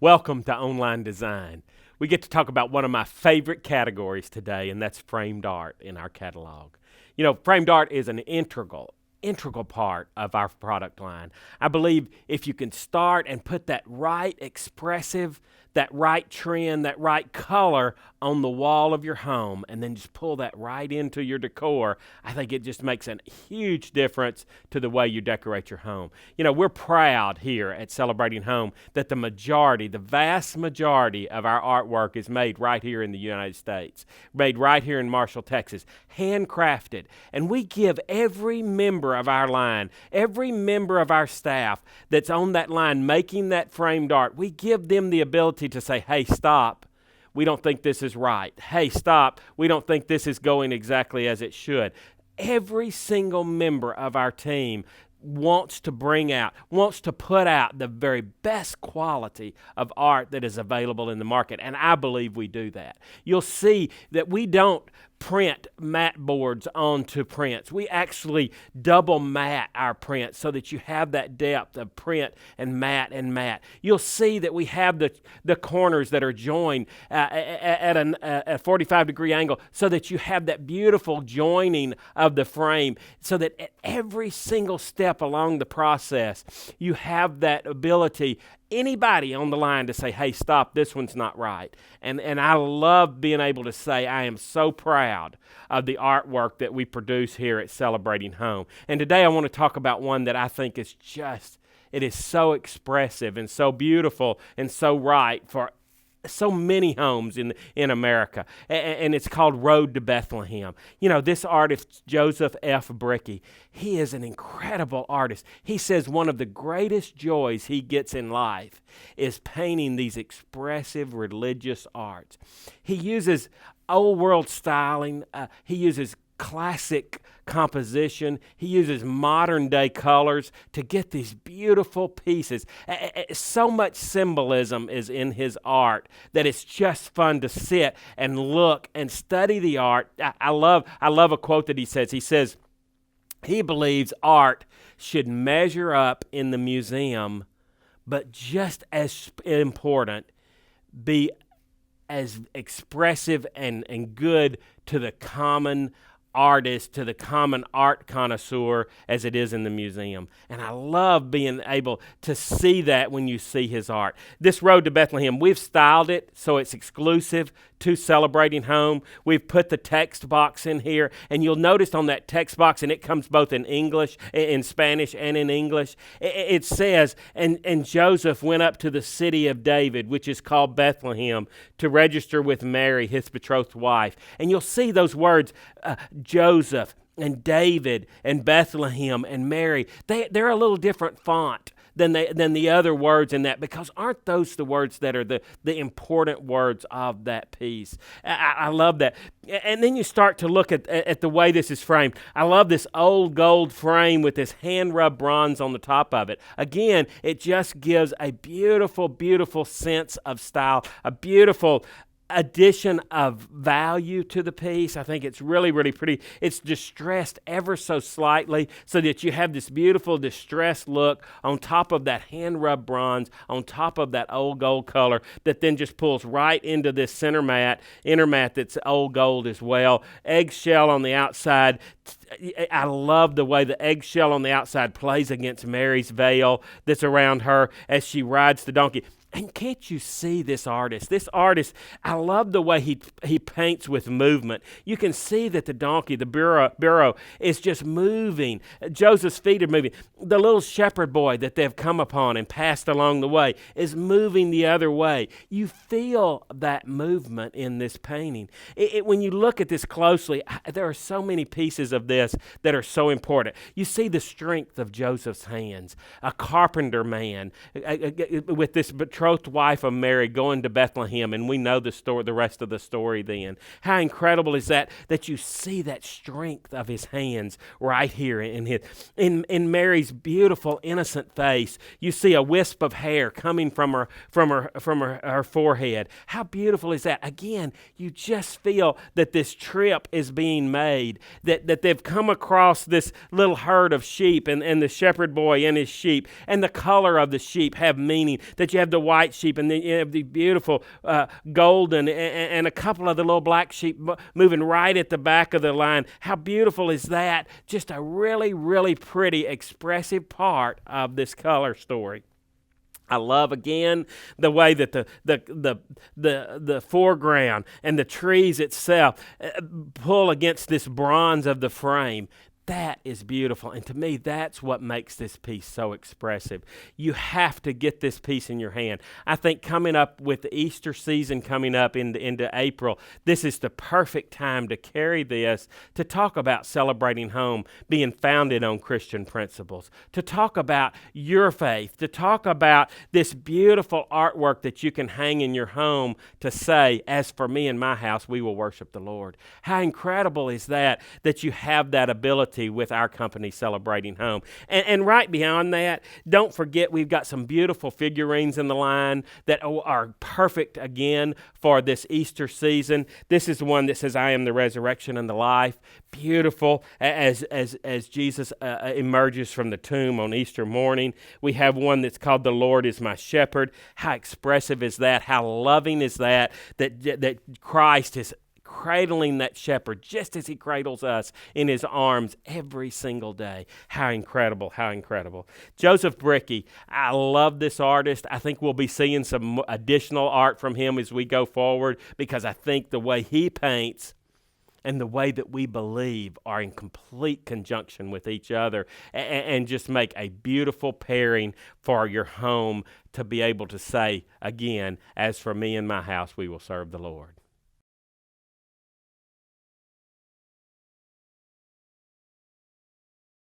Welcome to Online Design. We get to talk about one of my favorite categories today, and that's framed art in our catalog. You know, framed art is an integral part of our product line. I believe if you can start and put that right expressive, that right trend, that right color on the wall of your home, and then just pull that right into your decor, I think it just makes a huge difference to the way you decorate your home. You know, we're proud here at Celebrating Home that the vast majority of our artwork is made right here in the United States, made right here in Marshall, Texas, handcrafted. And we give every member of our line, every member of our staff that's on that line making that framed art, we give them the ability to say, hey, stop. We don't think this is right. Hey, stop. We don't think this is going exactly as it should. Every single member of our team wants to put out the very best quality of art that is available in the market, and I believe we do that. You'll see that we don't print mat boards onto prints. We actually double mat our prints so that you have that depth of print and mat. You'll see that we have the corners that are joined at a 45-degree angle so that you have that beautiful joining of the frame, so that at every single step along the process, you have that ability, anybody on the line, to say, hey, stop, this one's not right. And I love being able to say I am so proud of the artwork that we produce here at Celebrating Home. And today I want to talk about one that I think is it is so expressive and so beautiful and so right for so many homes in America, and it's called Road to Bethlehem. You know, this artist, Joseph F. Brickey, he is an incredible artist. He says one of the greatest joys he gets in life is painting these expressive religious arts. He uses old world styling. He uses classic composition. He uses modern day colors to get these beautiful pieces. So much symbolism is in his art that it's just fun to sit and look and study the art. I love a quote that he says. He says he believes art should measure up in the museum, but just as important, be as expressive and good to the common artist, to the common art connoisseur as it is in the museum. And I love being able to see that when you see his art. This Road to Bethlehem, we've styled it so it's exclusive to Celebrating Home. We've put the text box in here, and you'll notice on that text box, and it comes both in English, in Spanish, and in English, it says, and Joseph went up to the city of David, which is called Bethlehem, to register with Mary, his betrothed wife. And you'll see those words, Joseph and David and Bethlehem and Mary, they're a little different font than the other words in that, because aren't those the words that are the important words of that piece? I love that. And then you start to look at the way this is framed. I love this old gold frame with this hand-rubbed bronze on the top of it. Again, it just gives a beautiful, beautiful sense of style, a beautiful addition of value to the piece. I think it's really, really pretty. It's distressed ever so slightly so that you have this beautiful distressed look on top of that hand-rubbed bronze, on top of that old gold color that then just pulls right into this inner mat that's old gold as well. Eggshell on the outside. I love the way the eggshell on the outside plays against Mary's veil that's around her as she rides the donkey. And can't you see this artist? This artist, I love the way he paints with movement. You can see that the donkey, the burro, is just moving. Joseph's feet are moving. The little shepherd boy that they've come upon and passed along the way is moving the other way. You feel that movement in this painting. When you look at this closely, there are so many pieces of this that are so important. You see the strength of Joseph's hands. A carpenter man with this betrothed wife of Mary going to Bethlehem, and we know the rest of the story then. How incredible is that you see that strength of his hands right here in Mary's beautiful innocent face. You see a wisp of hair coming from her forehead. How beautiful is that? Again, you just feel that this trip is being made, that they've come across this little herd of sheep and the shepherd boy and his sheep, and the color of the sheep have meaning, that you have the white sheep, and then you have the beautiful golden and a couple of the little black sheep moving right at the back of the line. How beautiful is that? Just a really, really pretty, expressive part of this color story. I love again the way that the foreground and the trees itself pull against this bronze of the frame. That is beautiful, and to me, that's what makes this piece so expressive. You have to get this piece in your hand. I think coming up with the Easter season coming up into April, this is the perfect time to carry this, to talk about celebrating home being founded on Christian principles, to talk about your faith, to talk about this beautiful artwork that you can hang in your home to say, as for me and my house, we will worship the Lord. How incredible is that you have that ability with our company Celebrating Home. And right beyond that, don't forget we've got some beautiful figurines in the line that are perfect again for this Easter season. This is one that says, I am the resurrection and the life. Beautiful as Jesus emerges from the tomb on Easter morning. We have one that's called The Lord is My Shepherd. How expressive is that? How loving is that Christ is cradling that shepherd just as he cradles us in his arms every single day. How incredible, how incredible. Joseph Brickey, I love this artist. I think we'll be seeing some additional art from him as we go forward, because I think the way he paints and the way that we believe are in complete conjunction with each other, and just make a beautiful pairing for your home to be able to say, again, as for me and my house, we will serve the Lord.